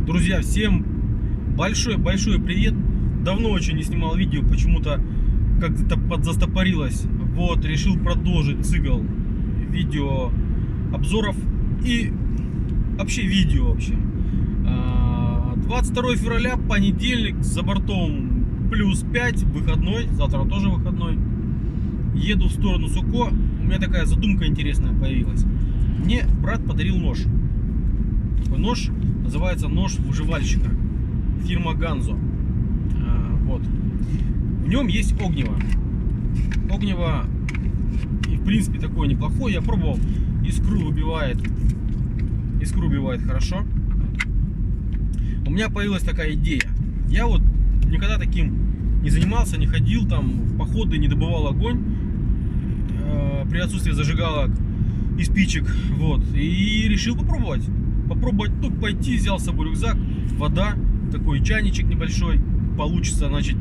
Друзья, всем большой-большой привет. Давно очень не снимал видео, почему-то как-то подзастопорилось. Вот, решил продолжить цикл видео обзоров и вообще видео вообще. 22 февраля, понедельник, за бортом плюс 5, выходной, завтра тоже выходной. Еду в сторону Суко. У меня такая задумка интересная появилась. Мне брат подарил нож. Такой нож, называется нож выживальщика. Фирма Ганзо. Вот. В нем есть огниво. Огниво и в принципе такое неплохое. Я пробовал, искру убивает хорошо. У меня появилась такая идея. Я вот никогда таким не занимался, не ходил там в походы, не добывал огонь при отсутствии зажигалок и спичек. Вот. И решил попробовать. Ну, пойти, взял с собой рюкзак, вода, такой чайничек небольшой. Получится, значит,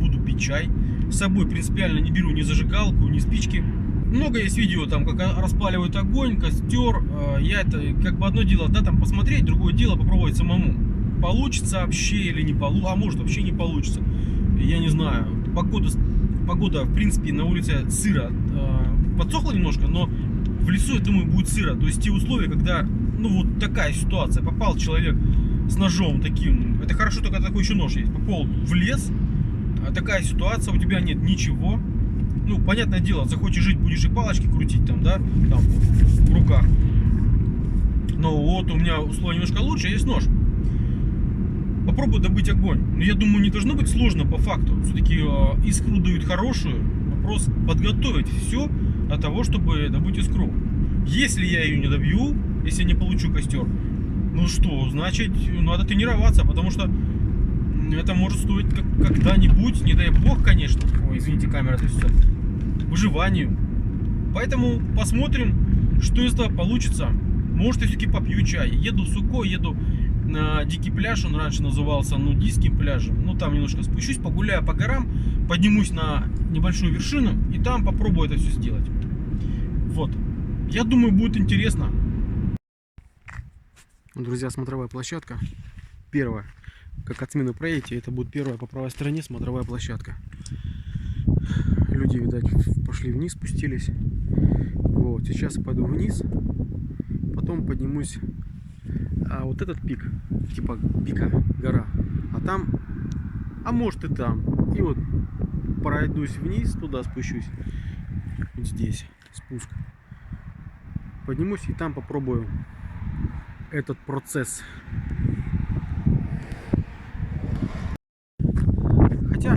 буду пить чай. С собой принципиально не беру ни зажигалку, ни спички. Много есть видео, там, как распаливают огонь, костер. Я это, как бы одно дело, да, там посмотреть, другое дело попробовать самому. Получится вообще или не получится, а может вообще не получится. Я не знаю. Погода, в принципе, на улице сыро. Подсохла немножко, но в лесу, я думаю, будет сыро. То есть те условия, когда, ну, вот такая ситуация. Попал человек с ножом таким. Это хорошо, только такой еще нож есть. Попал в лес. Такая ситуация, у тебя нет ничего. Ну, понятное дело, захочешь жить, будешь и палочки крутить там, да, там, в руках. Но вот у меня условия немножко лучше, есть нож. Попробую добыть огонь. Но я думаю, не должно быть сложно по факту. Все-таки искру дают хорошую. Вопрос подготовить все для того, чтобы добыть искру. Если я ее не добью, если я не получу костер, ну что, значит, надо тренироваться, потому что это может стоить когда-нибудь, не дай бог, конечно. Ой, извините, камера трясется. Выживанию. Поэтому посмотрим, что из этого получится. Может, я все-таки попью чай. Еду в Суко, еду на дикий пляж. Он раньше назывался нудистским пляжем. Ну, там немножко спущусь, погуляю по горам, поднимусь на небольшую вершину и там попробую это все сделать. Вот. Я думаю, будет интересно. Друзья, смотровая площадка. Первая. Как от смены проедете, это будет первая по правой стороне смотровая площадка. Люди, видать, пошли вниз, спустились. Вот, сейчас пойду вниз, потом поднимусь. А вот этот пик, типа пика, гора, а там, а может и там. И вот пройдусь вниз, туда спущусь. Вот здесь спуск. Поднимусь и там попробую этот процесс. Хотя,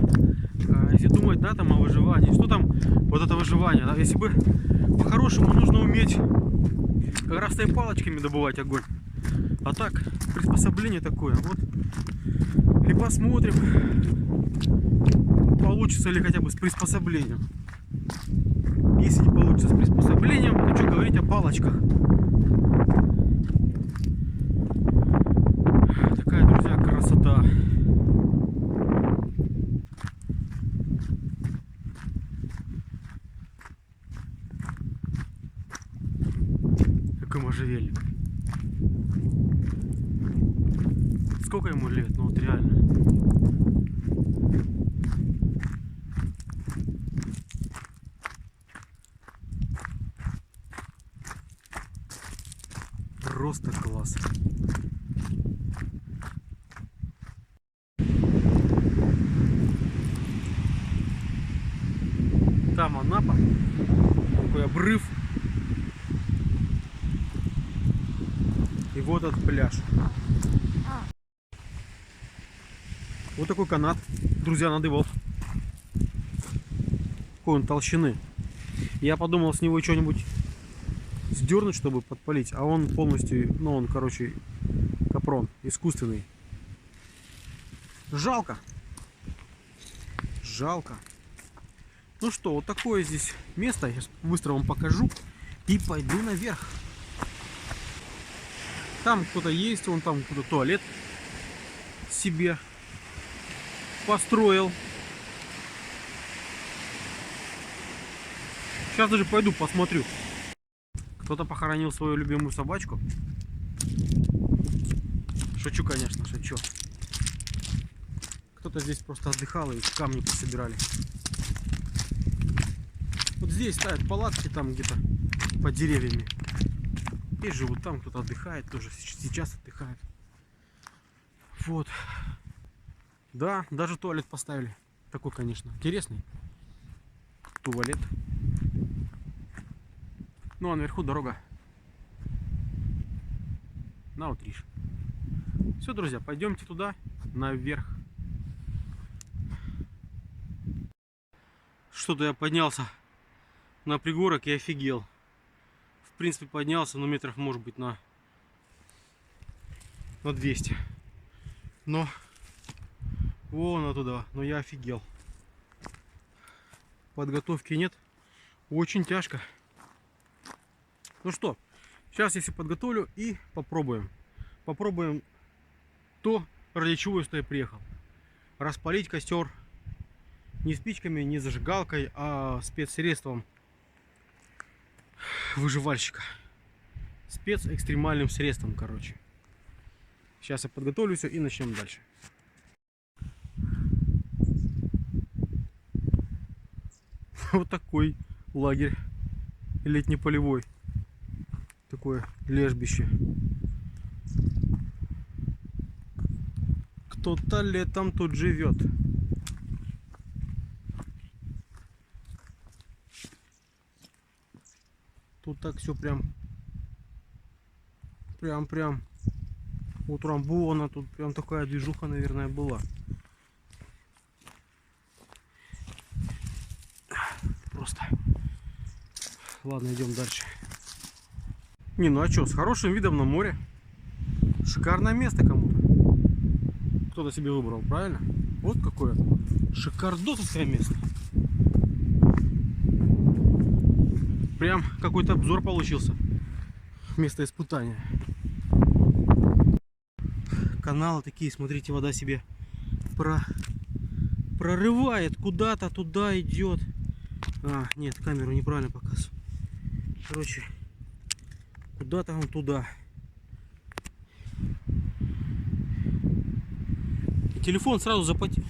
если думать, да, там о выживании, что там вот это выживание, да, если бы по-хорошему нужно уметь как раз и палочками добывать огонь. А так, приспособление такое, вот. И посмотрим, получится ли хотя бы с приспособлением. Если не получится с приспособлением, то что говорить о палочках. Такая, друзья, красота. Какой можжевельник. Сколько ему лет? Ну вот реально. Просто класс. Там Анапа. Такой обрыв. И вот этот пляж. Вот такой канат, друзья, надыбал. Какой он толщины. Я подумал с него что-нибудь сдернуть, чтобы подпалить. А он полностью, ну он, короче, капрон, искусственный. Жалко. Жалко. Ну что, вот такое здесь место. Я быстро вам покажу. И пойду наверх. Там кто-то есть, вон там кто-то туалет себе построил. Сейчас даже пойду посмотрю. Кто-то похоронил свою любимую собачку. Шучу, конечно, шучу. Кто-то здесь просто отдыхал и камни пособирали. Вот здесь ставят палатки там где-то под деревьями. И живут там, кто-то отдыхает тоже. Сейчас отдыхает. Вот. Да, даже туалет поставили. Такой, конечно, интересный. Туалет. Ну а наверху дорога на Утриш. Все, друзья, пойдемте туда, наверх. Что-то я поднялся на пригорок и офигел. В принципе, поднялся, но метров, может быть, на 200. Но вон оттуда, но я офигел. Подготовки нет. Очень тяжко. Ну что, сейчас я все подготовлю и попробуем. Попробуем то, ради чего я сюда приехал. Распалить костер не спичками, не зажигалкой, а спецсредством выживальщика. Спецэкстремальным средством, короче. Сейчас я подготовлю все и начнем дальше. Вот такой лагерь летне-полевой. Такое лежбище. Кто-то летом тут живет. Тут так все прям утрамбовано. Тут прям такая движуха, наверное, была. Просто. Ладно, идем дальше. Не, ну а что, с хорошим видом на море. Шикарное место кому-то. Кто-то себе выбрал, правильно? Вот какое шикардосовское место. Прям какой-то обзор получился. Место испытания. Каналы такие, смотрите, вода себе прорывает. Куда-то туда идет. А, нет, камеру неправильно показываю. Короче, куда-то он туда. И телефон сразу запотел.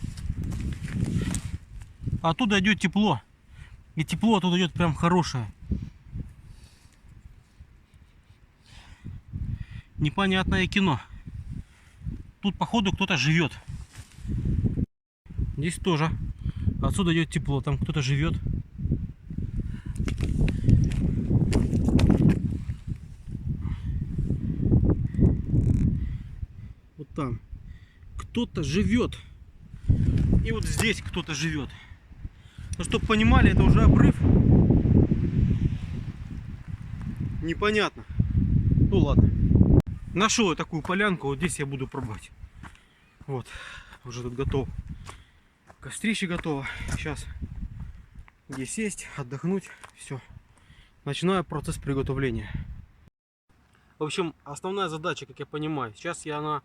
Оттуда идет тепло. И тепло оттуда идет прям хорошее. Непонятное кино. Тут походу кто-то живет. Здесь тоже. Отсюда идет тепло. Там кто-то живет. Вот там кто-то живет. И вот здесь кто-то живет. Ну, чтобы понимали, это уже обрыв. Непонятно. Ну ладно. Нашел я такую полянку. Вот здесь я буду пробовать. Вот. Уже тут готов. Кострище готово. Сейчас где сесть, отдохнуть. Все. Начинаю процесс приготовления. В общем, основная задача, как я понимаю, сейчас я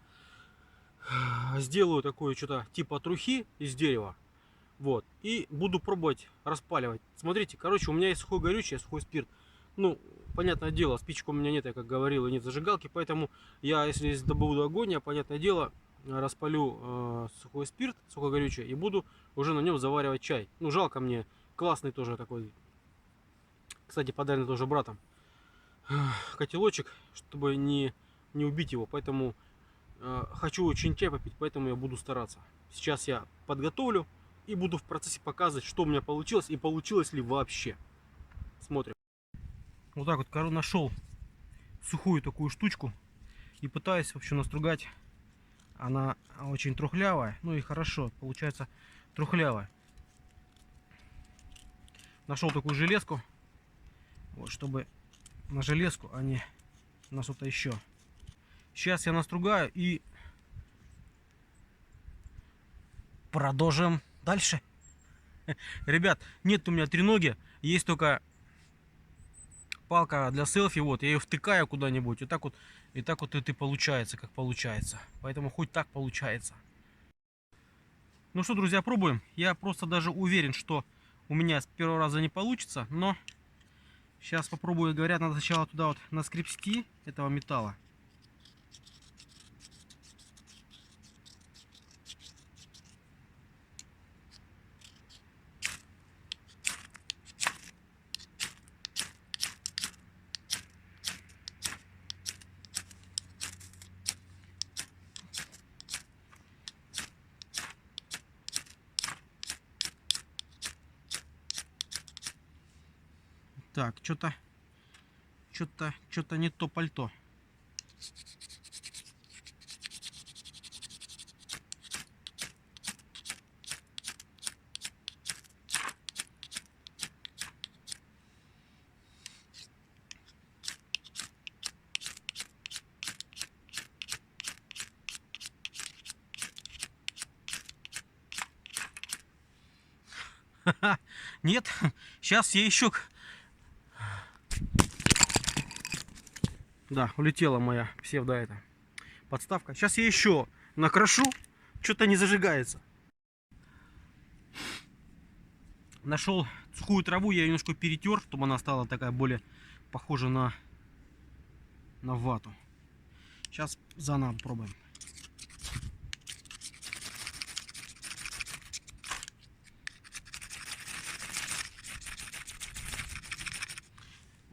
сделаю такое что-то типа трухи из дерева. Вот. И буду пробовать распаливать. Смотрите, короче, у меня есть сухое горючее, сухой спирт. Ну, понятное дело, спичек у меня нет, я как говорил, и нет зажигалки. Поэтому я, если добуду огонь, я, понятное дело, распалю сухой спирт, сухое горючее, и буду уже на нем заваривать чай. Ну, жалко мне. Классный тоже такой. Кстати, подаренный тоже братом. Котелочек, чтобы не убить его. Поэтому хочу очень чай попить, поэтому я буду стараться. Сейчас я подготовлю и буду в процессе показывать, что у меня получилось и получилось ли вообще. Смотрим. Вот так вот нашел сухую такую штучку и пытаюсь вообще настругать. Она очень трухлявая, ну и хорошо, получается трухлявая. Нашел такую железку, вот, чтобы на железку, а не на что-то еще. Сейчас я настругаю и продолжим дальше. Ребят, нет у меня треноги, есть только палка для селфи. Вот, я ее втыкаю куда-нибудь, и так вот это получается, как получается. Поэтому хоть так получается. Ну что, друзья, пробуем. Я просто даже уверен, что у меня с первого раза не получится, но сейчас попробую. Говорят, надо сначала туда вот наскребсти этого металла. Так, что-то не то пальто. Нет, сейчас я еще... Да, улетела моя псевдо эта подставка. Сейчас я еще накрашу. Что-то не зажигается. Нашел сухую траву, я ее немножко перетер, чтобы она стала такая более похожа на вату. Сейчас заново попробуем.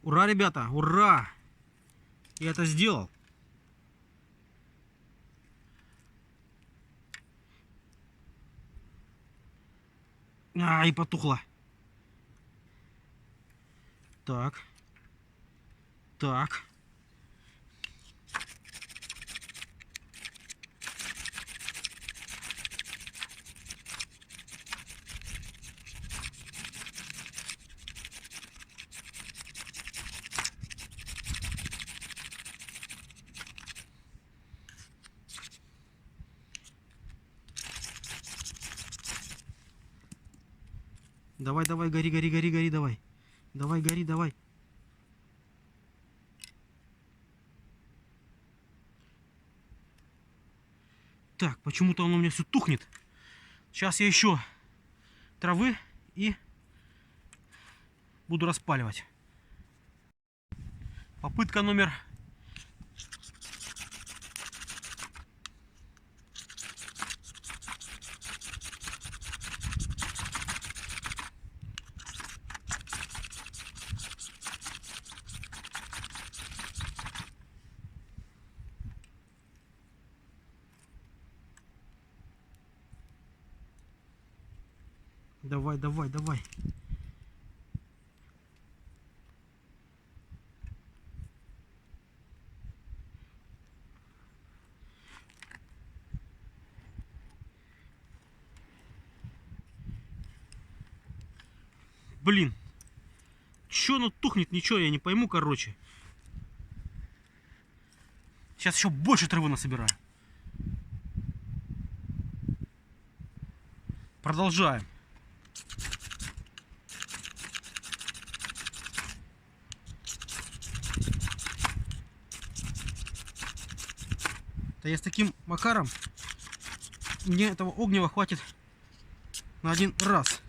Ура, ребята, ура! Я это сделал. И потухло. Так. Так. Давай, давай, гори, гори, гори, гори, давай. Давай, гори, давай. Так, почему-то оно у меня все тухнет. Сейчас я еще травы и буду распаливать. Попытка номер... Давай, давай, давай. Блин. Чё оно тухнет? Ничего, я не пойму, короче. Сейчас еще больше травы насобираю. Продолжаем. Да я с таким макаром, мне этого огнева хватит на один раз.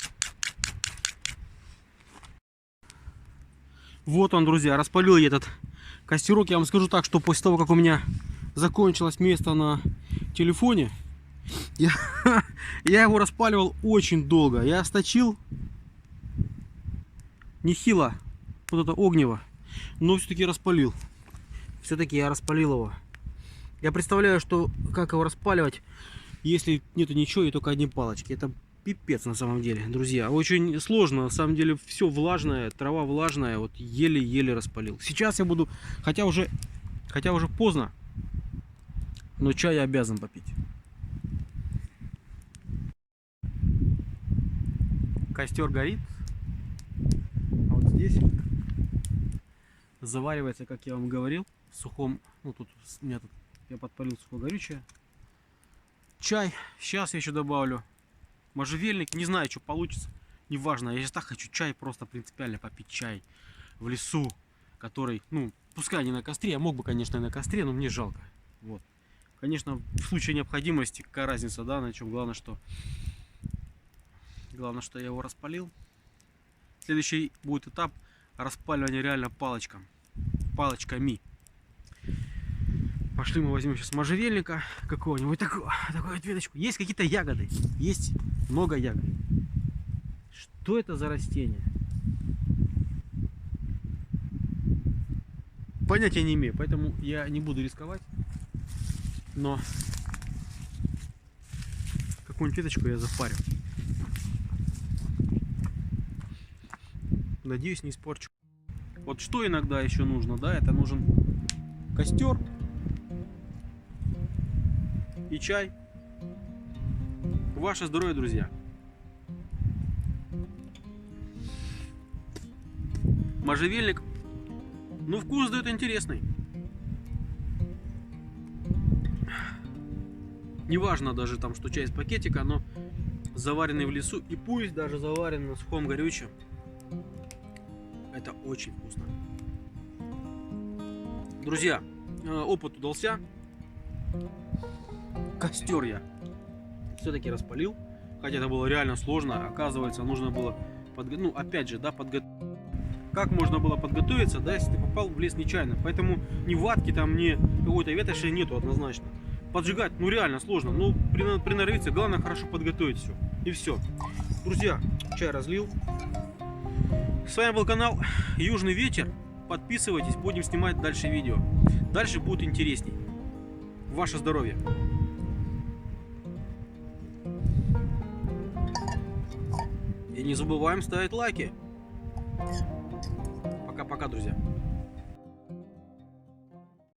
Вот он, друзья, распалил я этот костерок. Я вам скажу так, что после того, как у меня закончилось место на телефоне, я его распаливал очень долго. Я сточил нехило вот это огнево, но все-таки распалил. Все-таки я распалил его. Я представляю, что как его распаливать, если нету ничего и только одни палочки. Это пипец на самом деле, друзья. Очень сложно, на самом деле все влажное, трава влажная, вот еле-еле распалил. Сейчас я буду, хотя уже поздно, но чай я обязан попить. Костер горит, а вот здесь заваривается, как я вам говорил, в сухом, ну тут у меня тут я подпалил сухогорючее. Чай, сейчас я еще добавлю можжевельник, не знаю, что получится, неважно, я сейчас так хочу чай, просто принципиально попить чай в лесу, который, ну, пускай не на костре, я мог бы, конечно, и на костре, но мне жалко, вот. Конечно, в случае необходимости, какая разница, да, на чем, главное, что я его распалил. Следующий будет этап распаливания реально палочками. Пошли мы возьмем сейчас можжевельника какого-нибудь, такую вот веточку. Есть какие-то ягоды, есть много ягод. Что это за растение? Понятия не имею, поэтому я не буду рисковать. Но какую-нибудь веточку я запарю. Надеюсь, не испорчу. Вот что иногда еще нужно, да, это нужен костер и чай. Ваше здоровье, друзья. Можжевельник, ну, вкус дает интересный. Неважно даже там, что чай из пакетика, но заваренный в лесу, и пусть даже заваренный на сухом горючем, это очень вкусно. Друзья, опыт удался. Костер я все-таки распалил, хотя это было реально сложно. Оказывается, нужно было ну, опять же, да, как можно было подготовиться, да, если ты попал в лес нечаянно. Поэтому ни ватки там, ни какой-то ветоши нету однозначно. Поджигать, ну, реально сложно. Ну, приноровиться, главное хорошо подготовить все. И все. Друзья, чай разлил. С вами был канал Южный Ветер. Подписывайтесь, будем снимать дальше видео. Дальше будет интересней. Ваше здоровье. И не забываем ставить лайки. Пока-пока, друзья.